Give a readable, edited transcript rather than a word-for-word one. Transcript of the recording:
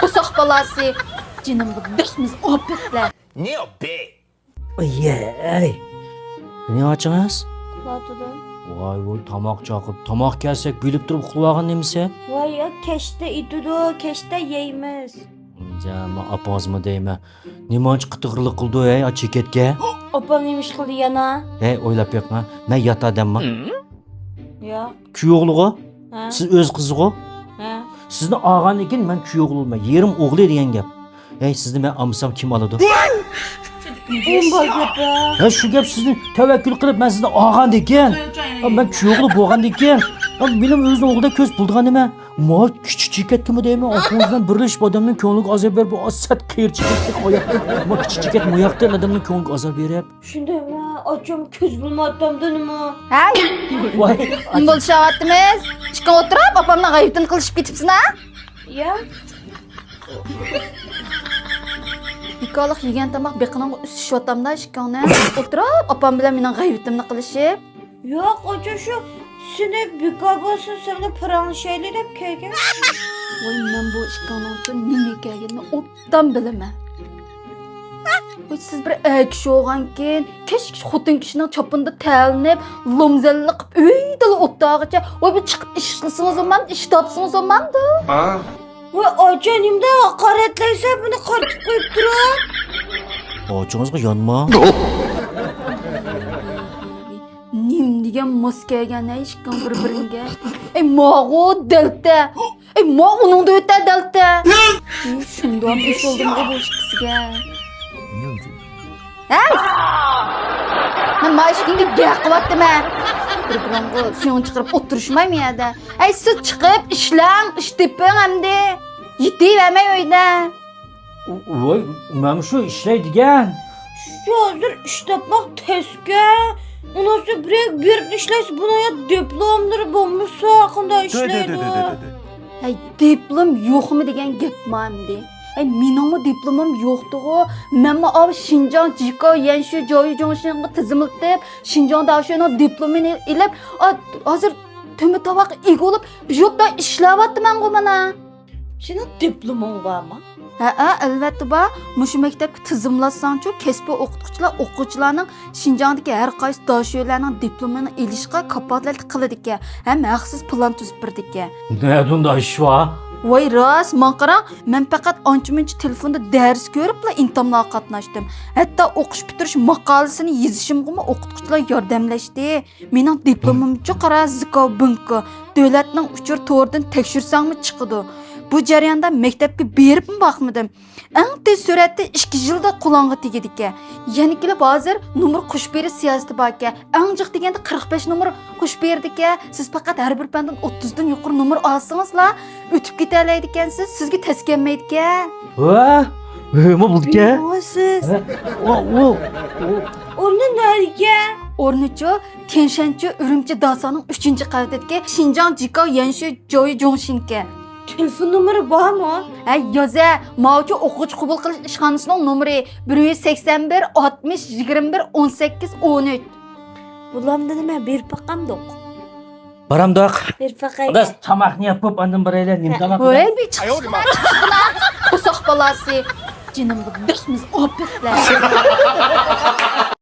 Ko'soq balası. Canımda dışmız opetler. Ne o be? Ay. Ne açınız? Uxladıdım. Vay tamoq chaqib, tamoq kelsak bilib turib uxlag'in nemisa? Voy ya kechda ididu, kechda yeymiz. Jama apozmi deyman. Nimancha qitig'irlik qildi ey cheketga? Opam nima ish qildi yana? Hey, o'ylab yo'qma. Men yotadimman. Yo'q. Kuyovlig'i? Ha? Siz o'z qizig'i? Ha? Sizni og'anikin men kuyovlig'man. Yerim o'g'li degan gap. Hey, sizni men olsam kim oladi? Bomba gapi. Ha, shu gap sizni tavakkul qilib men sizni og'an ekan. Men kuyovli bo'lgan ekan. Benim o'zim o'g'ilda ko'z bulgan nima? Mo kichik chikat kimi deyman, oqimizdan birlashib odamning ko'ngliga azor berib, bu asat qiyirchilikdek oyoqda, mo kichik chikat moyoqdan odamning ko'ngliga azor beryapti. Shundaymi? Ocham ko'z bilmatamda nima? Hay, Voy, nima bo'lishyapmiz? Chiqib o'tirib, opamni g'ayibdan qilishib ketibsiz ha? Ya. Bikolik yegan tomoq beqinimga ustishyaptamda shikongni. O'tirib, opam bilan mening g'ayibimni qilishib. Yo'q, ocha shu seni bikobosin seni pranshayli deb kelgan. Voy, men bu shikongning uchun nima ekanligini obdan bilaman. Voy, siz bir kishi o'g'ankin, kesh xotin kishining chopinda talinib, lomzallik qilib, uyda o'tdag'icha, voy bu chiqib ish qilsangiz o'man, ish topsangiz o'manda. Voy, ocha nimda haqoratlaysa buni qartib qo'yib turib. ochingizga yonma. Nim degan moskagan ishkon bir-biringa. Ey mo'g'u dalta. Ey mo uning da o'ta dalta. Shunda ham ish oldimga bu ishqisiga. Ha? Men mashkinga gaqiyapman. Bir-biringa so'ng chiqarib o'tirishmaymi yerda. Ey siz chiqib ishlang, ish teping hamda. Yetayvermay uyda. Voy, men shu ishlaydigan. Shu hozir ish topmoq tezga. Unasi bir ishlaysiz buni ya diplomlari bo'lmasa haqida ishlaydi. Ey diplom yo'qmi degan gapmi hamda. Ey meningmi diplomim yo'qdi-ku. Menmi av Xinjiang Jiko Yanshu joyi jo'nishni tizimlatib, Xinjiangda o'sha diplomini ilib, hozir tumi tovoq egolib, bu yerda ishlayapman-ku mana. Sening diploming bormi? Ha, albatta bor. Mushu maktabga tizimlatsang-chu, kasbiy o'quvchilarning Xinjiangdagi har qaysi dasholarning diplomini olishga kapolatlik qiladi ekan. Ham maxsus plan tuzib berdi ekan. Nima ish bor? Voy rost, men qarang, men faqat ancha-muncha telefonda dars ko'ribla imtihonlarga qatnashdim. Hatto o'qish bitirish maqolasini yozishimga o'qituvchilar yordamlashdi. Mening diplomimcha qara zikobinko, davlatning uchur to'ridan tekshirsangmi chiqadi. Bu jarayonda maktabga beribmi baxmadim. Eng tez suratda 2 yilda qo'longa tegadi ekan. Yana kelib hozir nomer qo'shib berish siyosati bor ekan. Eng jiq deganda 45 nomer qo'shib berdi ekan. Siz faqat har bir fandan 30 dan yuqori nomer olsangizlar, o'tib keta oladi ekansiz. Sizga taskanmaydi ekan. Va, nima bo'ldi? Siz O. uni nariga? O'rnichi Tianshanchi Urumchi dasaning 3-qavatidagi Xinjiang Jiko Yanshu joyi Jongshinga. Telefon nomeri bormi? Ay yoza, mavju o'quvchi qabul qilish ishxonasining nomeri 181 60 21 18 13. Bulamda nima berib baqamdoq. Baramdoq. Berib baqay. Biz tamoqni yapib andan biraylar, nim tamoq. Voy, bir chiqma. Ko'soq balasi. Jinimga dishmiz opetlar.